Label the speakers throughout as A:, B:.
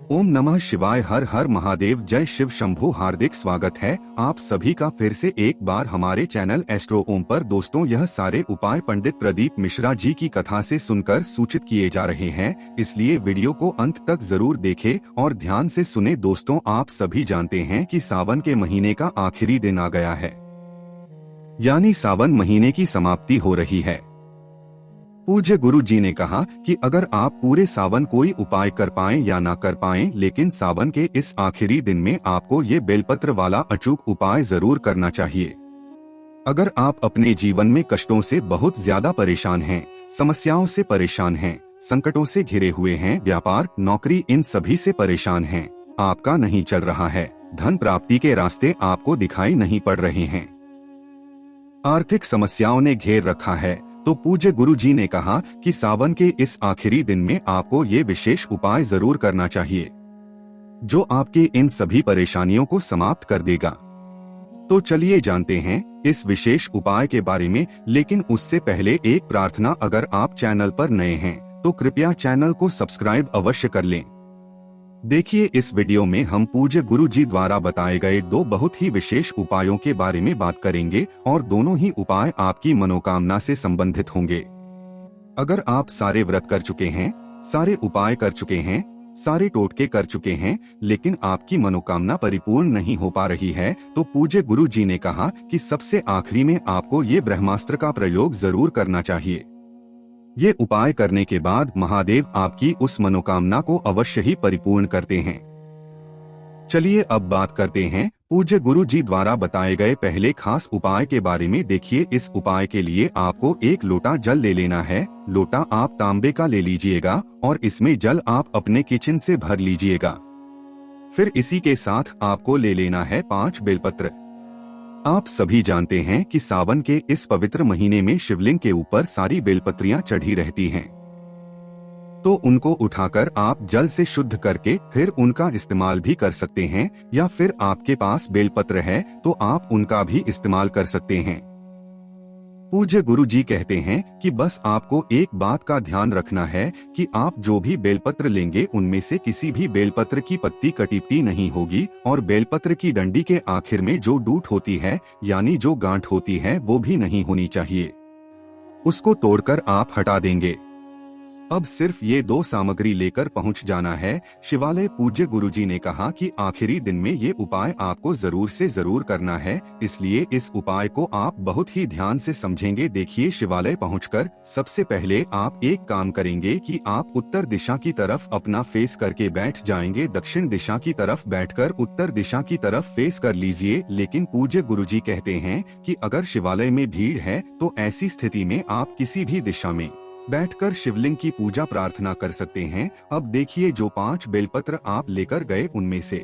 A: ओम नमः शिवाय। हर हर महादेव। जय शिव शंभू। हार्दिक स्वागत है आप सभी का फिर से एक बार हमारे चैनल एस्ट्रो ओम पर। दोस्तों, यह सारे उपाय पंडित प्रदीप मिश्रा जी की कथा से सुनकर सूचित किए जा रहे हैं, इसलिए वीडियो को अंत तक जरूर देखें और ध्यान से सुने। दोस्तों, आप सभी जानते हैं कि सावन के महीने का आखिरी दिन आ गया है, यानी सावन महीने की समाप्ति हो रही है। पूज्य गुरु जी ने कहा कि अगर आप पूरे सावन कोई उपाय कर पाएं या ना कर पाएं, लेकिन सावन के इस आखिरी दिन में आपको ये बेलपत्र वाला अचूक उपाय जरूर करना चाहिए। अगर आप अपने जीवन में कष्टों से बहुत ज्यादा परेशान हैं, समस्याओं से परेशान हैं, संकटों से घिरे हुए हैं, व्यापार नौकरी इन सभी से परेशान हैं, आपका नहीं चल रहा है, धन प्राप्ति के रास्ते आपको दिखाई नहीं पड़ रहे हैं, आर्थिक समस्याओं ने घेर रखा है, तो पूज्य गुरु जी ने कहा कि सावन के इस आखिरी दिन में आपको ये विशेष उपाय जरूर करना चाहिए, जो आपके इन सभी परेशानियों को समाप्त कर देगा। तो चलिए जानते हैं इस विशेष उपाय के बारे में, लेकिन उससे पहले एक प्रार्थना। अगर आप चैनल पर नए हैं तो कृपया चैनल को सब्सक्राइब अवश्य कर लें। देखिए, इस वीडियो में हम पूज्य गुरु जी द्वारा बताए गए दो बहुत ही विशेष उपायों के बारे में बात करेंगे और दोनों ही उपाय आपकी मनोकामना से संबंधित होंगे। अगर आप सारे व्रत कर चुके हैं, सारे उपाय कर चुके हैं, सारे टोटके कर चुके हैं, लेकिन आपकी मनोकामना परिपूर्ण नहीं हो पा रही है, तो पूज्य गुरु जी ने कहा कि सबसे आखिरी में आपको ये ब्रह्मास्त्र का प्रयोग जरूर करना चाहिए। ये उपाय करने के बाद महादेव आपकी उस मनोकामना को अवश्य ही परिपूर्ण करते हैं। चलिए अब बात करते हैं पूज्य गुरु जी द्वारा बताए गए पहले खास उपाय के बारे में। देखिए, इस उपाय के लिए आपको एक लोटा जल ले लेना है। लोटा आप तांबे का ले लीजिएगा और इसमें जल आप अपने किचन से भर लीजिएगा। फिर इसी के साथ आपको ले लेना है 5 बेलपत्र। आप सभी जानते हैं कि सावन के इस पवित्र महीने में शिवलिंग के ऊपर सारी बेलपत्रियां चढ़ी रहती हैं, तो उनको उठाकर आप जल से शुद्ध करके फिर उनका इस्तेमाल भी कर सकते हैं, या फिर आपके पास बेलपत्र है तो आप उनका भी इस्तेमाल कर सकते हैं। पूज्य गुरु जी कहते हैं कि बस आपको एक बात का ध्यान रखना है कि आप जो भी बेलपत्र लेंगे उनमें से किसी भी बेलपत्र की पत्ती कटी नहीं होगी, और बेलपत्र की डंडी के आखिर में जो डूट होती है यानी जो गांठ होती है वो भी नहीं होनी चाहिए, उसको तोड़कर आप हटा देंगे। अब सिर्फ ये 2 सामग्री लेकर पहुंच जाना है शिवालय। पूज्य गुरुजी ने कहा कि आखिरी दिन में ये उपाय आपको जरूर से जरूर करना है, इसलिए इस उपाय को आप बहुत ही ध्यान से समझेंगे। देखिए, शिवालय पहुंचकर सबसे पहले आप एक काम करेंगे कि आप उत्तर दिशा की तरफ अपना फेस करके बैठ जाएंगे। दक्षिण दिशा की तरफ बैठकर उत्तर दिशा की तरफ फेस कर लीजिए। लेकिन पूज्य गुरुजी कहते हैं कि अगर शिवालय में भीड़ है तो ऐसी स्थिति में आप किसी भी दिशा में बैठकर शिवलिंग की पूजा प्रार्थना कर सकते हैं। अब देखिए, जो 5 बेलपत्र आप लेकर गए उनमें से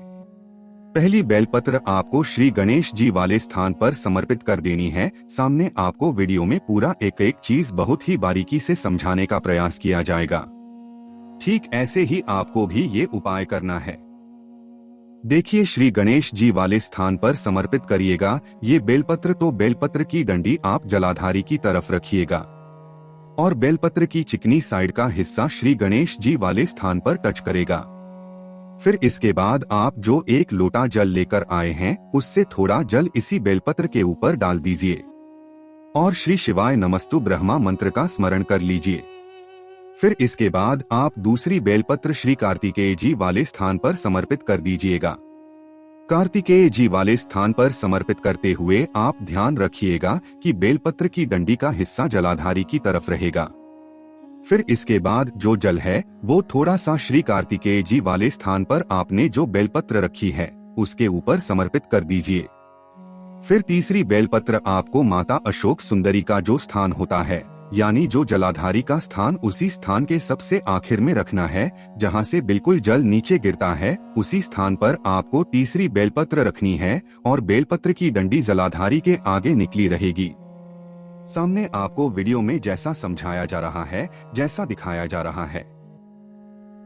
A: पहली बेलपत्र आपको श्री गणेश जी वाले स्थान पर समर्पित कर देनी है। सामने आपको वीडियो में पूरा एक एक चीज बहुत ही बारीकी से समझाने का प्रयास किया जाएगा। ठीक ऐसे ही आपको भी ये उपाय करना है। देखिए, श्री गणेश जी वाले स्थान पर समर्पित करिएगा ये बेलपत्र। तो बेलपत्र की डंडी आप जलाधारी की तरफ रखिएगा और बेलपत्र की चिकनी साइड का हिस्सा श्री गणेश जी वाले स्थान पर टच करेगा। फिर इसके बाद आप जो एक लोटा जल लेकर आए हैं उससे थोड़ा जल इसी बेलपत्र के ऊपर डाल दीजिए और श्री शिवाय नमस्तु ब्रह्मा मंत्र का स्मरण कर लीजिए। फिर इसके बाद आप दूसरी बेलपत्र श्री कार्तिकेय जी वाले स्थान पर समर्पित कर दीजिएगा। कार्तिकेय जी वाले स्थान पर समर्पित करते हुए आप ध्यान रखिएगा कि बेलपत्र की डंडी का हिस्सा जलाधारी की तरफ रहेगा। फिर इसके बाद जो जल है वो थोड़ा सा श्री कार्तिकेय जी वाले स्थान पर आपने जो बेलपत्र रखी है उसके ऊपर समर्पित कर दीजिए। फिर तीसरी बेलपत्र आपको माता अशोक सुंदरी का जो स्थान होता है यानी जो जलाधारी का स्थान, उसी स्थान के सबसे आखिर में रखना है, जहां से बिल्कुल जल नीचे गिरता है। उसी स्थान पर आपको तीसरी बेलपत्र रखनी है और बेलपत्र की डंडी जलाधारी के आगे निकली रहेगी। सामने आपको वीडियो में जैसा समझाया जा रहा है, जैसा दिखाया जा रहा है,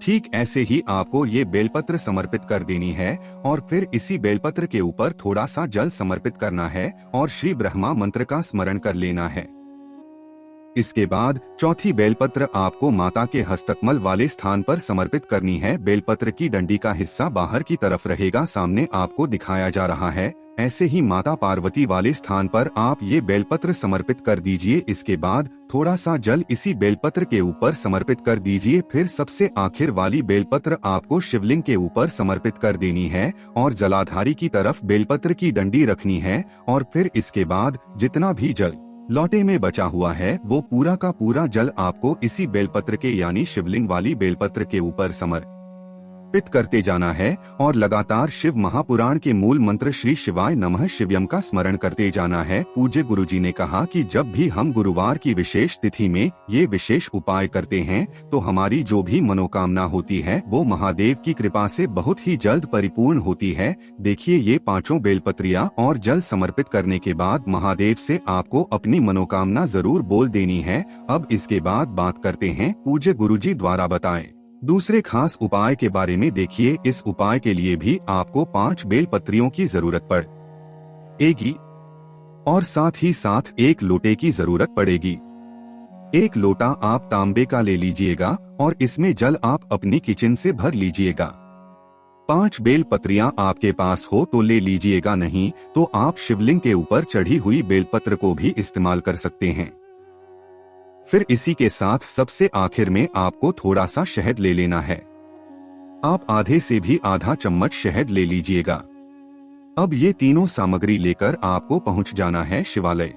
A: ठीक ऐसे ही आपको ये बेलपत्र समर्पित कर देनी है और फिर इसी बेलपत्र के ऊपर थोड़ा सा जल समर्पित करना है और श्री ब्रह्मा मंत्र का स्मरण कर लेना है। इसके बाद चौथी बेलपत्र आपको माता के हस्तकमल वाले स्थान पर समर्पित करनी है। बेलपत्र की डंडी का हिस्सा बाहर की तरफ रहेगा, सामने आपको दिखाया जा रहा है। ऐसे ही माता पार्वती वाले स्थान पर आप ये बेलपत्र समर्पित कर दीजिए। इसके बाद थोड़ा सा जल इसी बेलपत्र के ऊपर समर्पित कर दीजिए। फिर सबसे आखिर वाली बेलपत्र आपको शिवलिंग के ऊपर समर्पित कर देनी है और जलाधारी की तरफ बेलपत्र की डंडी रखनी है। और फिर इसके बाद जितना भी जल लोटे में बचा हुआ है वो पूरा का पूरा जल आपको इसी बेलपत्र के यानी शिवलिंग वाली बेलपत्र के ऊपर समर्पित करते जाना है और लगातार शिव महापुराण के मूल मंत्र श्री शिवाय नमः शिवयम का स्मरण करते जाना है। पूज्य गुरुजी ने कहा कि जब भी हम गुरुवार की विशेष तिथि में ये विशेष उपाय करते हैं तो हमारी जो भी मनोकामना होती है वो महादेव की कृपा से बहुत ही जल्द परिपूर्ण होती है। देखिए, ये पांचों बेलपत्रियां और जल समर्पित करने के बाद महादेव से आपको अपनी मनोकामना जरूर बोल देनी है। अब इसके बाद बात करते हैं पूज्य गुरुजी द्वारा बताए दूसरे खास उपाय के बारे में। देखिए, इस उपाय के लिए भी आपको 5 बेलपत्रियों की जरूरत पड़ेगी और साथ ही साथ एक लोटे की जरूरत पड़ेगी। एक लोटा आप तांबे का ले लीजिएगा और इसमें जल आप अपनी किचन से भर लीजिएगा। 5 बेलपत्रियां आपके पास हो तो ले लीजिएगा, नहीं तो आप शिवलिंग के ऊपर चढ़ी हुई बेलपत्र को भी इस्तेमाल कर सकते हैं। फिर इसी के साथ सबसे आखिर में आपको थोड़ा सा शहद ले लेना है। आप आधे से भी आधा चम्मच शहद ले लीजिएगा। अब ये तीनों सामग्री लेकर आपको पहुंच जाना है शिवालय।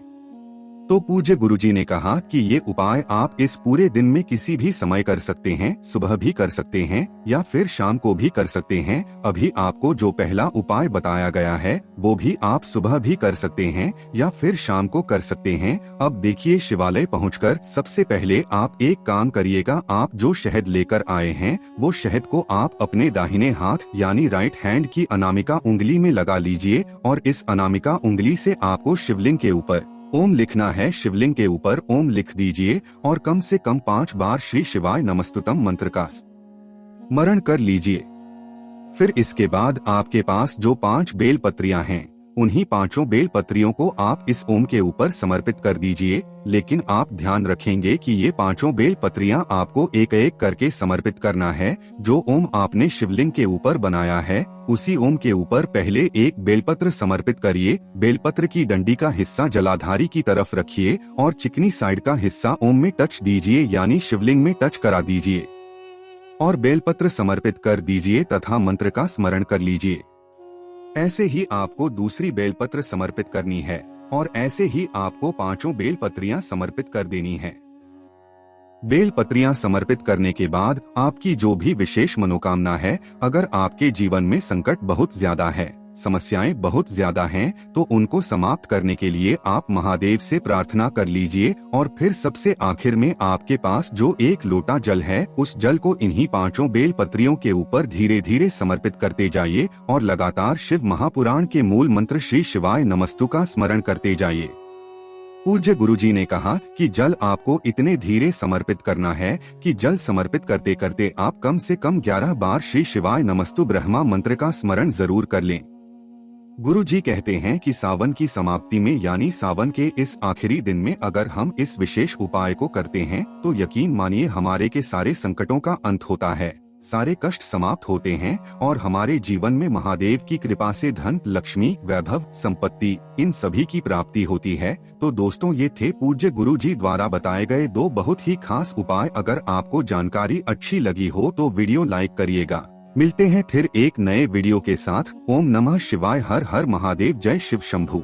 A: तो पूज्य गुरुजी ने कहा कि ये उपाय आप इस पूरे दिन में किसी भी समय कर सकते हैं, सुबह भी कर सकते हैं या फिर शाम को भी कर सकते हैं। अभी आपको जो पहला उपाय बताया गया है वो भी आप सुबह भी कर सकते हैं या फिर शाम को कर सकते हैं। अब देखिए, शिवालय पहुंचकर सबसे पहले आप एक काम करिएगा। आप जो शहद लेकर आए हैं वो शहद को आप अपने दाहिने हाथ यानी राइट हैंड की अनामिका उंगली में लगा लीजिए और इस अनामिका उंगली से आपको शिवलिंग के ऊपर ओम लिखना है। शिवलिंग के ऊपर ओम लिख दीजिए और कम से कम 5 बार श्री शिवाय नमस्तुतम मंत्र का स्मरण कर लीजिए। फिर इसके बाद आपके पास जो 5 बेल पत्रियां हैं उन्हीं 5 बेल पत्रियों को आप इस ओम के ऊपर समर्पित कर दीजिए। लेकिन आप ध्यान रखेंगे कि ये 5 बेल पत्रियां आपको एक एक करके समर्पित करना है। जो ओम आपने शिवलिंग के ऊपर बनाया है उसी ओम के ऊपर पहले एक बेलपत्र समर्पित करिए। बेलपत्र की डंडी का हिस्सा जलाधारी की तरफ रखिए और चिकनी साइड का हिस्सा ओम में टच दीजिए यानी शिवलिंग में टच करा दीजिए और बेलपत्र समर्पित कर दीजिए तथा मंत्र का स्मरण कर लीजिए। ऐसे ही आपको दूसरी बेलपत्र समर्पित करनी है और ऐसे ही आपको 5 बेलपत्रियां समर्पित कर देनी है। बेलपत्रियां समर्पित करने के बाद आपकी जो भी विशेष मनोकामना है, अगर आपके जीवन में संकट बहुत ज्यादा है, समस्याएं बहुत ज्यादा हैं, तो उनको समाप्त करने के लिए आप महादेव से प्रार्थना कर लीजिए। और फिर सबसे आखिर में आपके पास जो एक लोटा जल है उस जल को इन्हीं 5 बेल पत्रियों के ऊपर धीरे धीरे समर्पित करते जाइए और लगातार शिव महापुराण के मूल मंत्र श्री शिवाय नमस्तु का स्मरण करते जाइए। पूज्य गुरुजी ने कहा कि जल आपको इतने धीरे समर्पित करना है कि जल समर्पित करते करते आप कम से कम 11 बार श्री शिवाय नमस्तु ब्रह्मा मंत्र का स्मरण जरूर कर लें। गुरुजी कहते हैं कि सावन की समाप्ति में यानी सावन के इस आखिरी दिन में अगर हम इस विशेष उपाय को करते हैं तो यकीन मानिए हमारे के सारे संकटों का अंत होता है, सारे कष्ट समाप्त होते हैं और हमारे जीवन में महादेव की कृपा से धन, लक्ष्मी, वैभव, संपत्ति इन सभी की प्राप्ति होती है। तो दोस्तों, ये थे पूज्य गुरुजी द्वारा बताए गए 2 बहुत ही खास उपाय। अगर आपको जानकारी अच्छी लगी हो तो वीडियो लाइक करिएगा। मिलते हैं फिर एक नए वीडियो के साथ। ओम नमः शिवाय। हर हर महादेव। जय शिव शंभू।